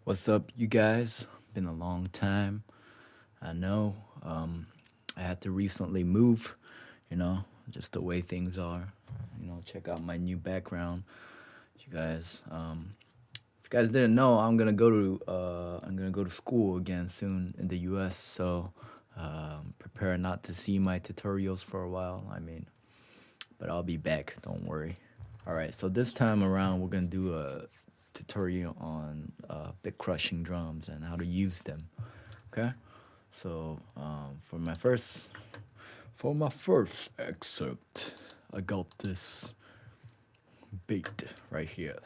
What's up, you guys? Been a long time. I know. I had to recently move, just the way things are. Check out my new background. You guys, if you guys didn't know, I'm gonna go to school again soon in the U.S. So prepare not to see my tutorials for a while. But I'll be back. Don't worry. All right. So this time around, we're gonna do a tutorial on bit crushing drums and how to use them. Okay. So for my first excerpt, I got this beat right here.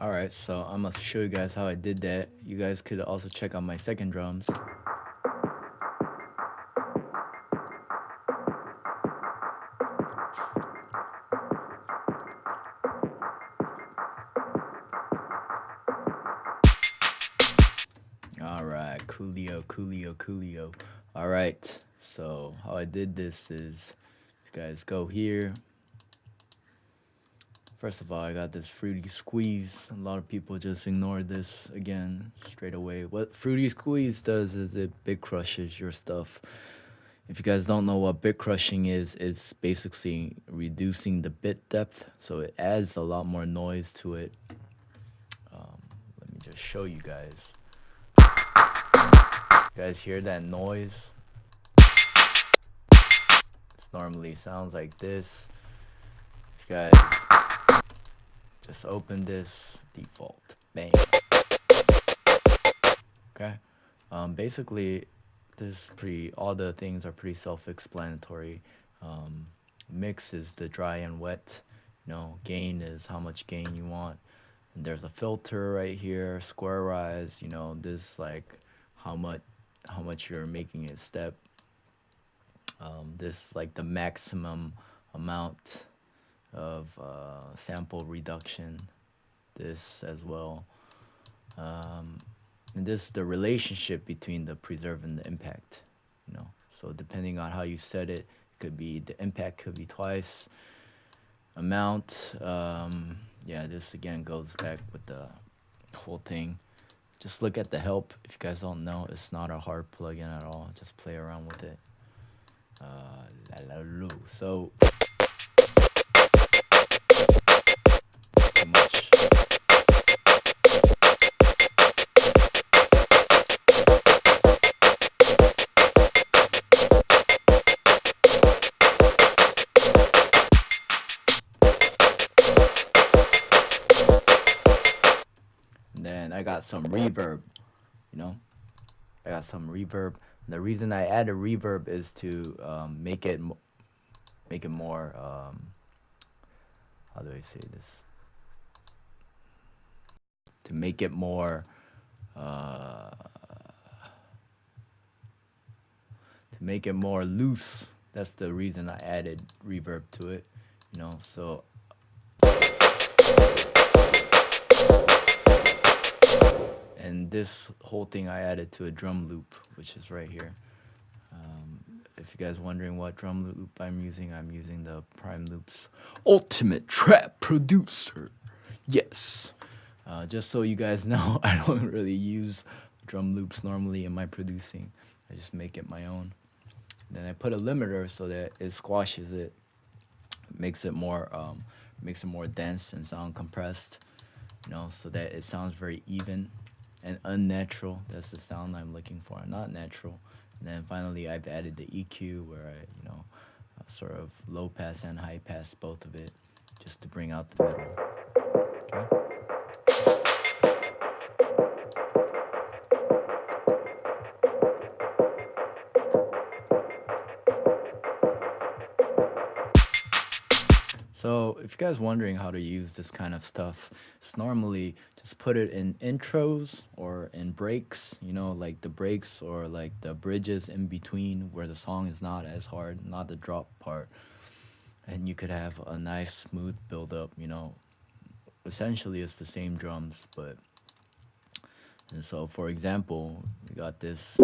All right, so I'm gonna show you guys how I did that. You guys could also check out my second drums. All right, coolio, coolio, coolio. All right, so how I did this is, you guys go here. First of all, I got this Fruity Squeeze. A lot of people just ignore this again straight away. What Fruity Squeeze does is it bit crushes your stuff. If you guys don't know what bit crushing is, it's basically reducing the bit depth, so it adds a lot more noise to it. Let me just show you guys. You guys hear that noise? It normally sounds like this. If you guys just open this default, bang. Okay. Basically, all the things are pretty self-explanatory. Mix is the dry and wet. Gain is how much gain you want. And there's a filter right here, squarize. This like how much you're making it step. This like the maximum amount of sample reduction. This as well. And this is the relationship between the preserve and the impact. So depending on how you set it, could be the impact could be twice amount. Yeah, this again goes back with the whole thing. Just look at the help. If you guys don't know, it's not a hard plugin at all. Just play around with it. So too much. Then I got some reverb, I got some reverb. The reason I added reverb is to make it more, how do I say this? To make it more, loose. That's the reason I added reverb to it, so. And this whole thing I added to a drum loop, which is right here. If you guys wondering what drum loop I'm using the Prime Loop's Ultimate Trap Producer. Yes. Just so you guys know, I don't really use drum loops normally in my producing. I just make it my own. Then I put a limiter so that it squashes it, makes it more dense and sound compressed, so that it sounds very even and unnatural. That's the sound I'm looking for, not natural. And then finally, I've added the EQ where I, sort of low pass and high pass both of it, just to bring out the middle. Okay. So if you guys wondering how to use this kind of stuff, it's normally just put it in intros or in breaks, like the breaks or like the bridges in between where the song is not as hard, not the drop part. and you could have a nice smooth build up, you know. Essentially it's the same drums, but and so for example, we got this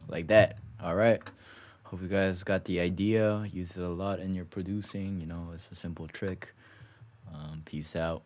like that. All right. Hope you guys got the idea. Use it a lot in your producing. You know, it's a simple trick. Peace out.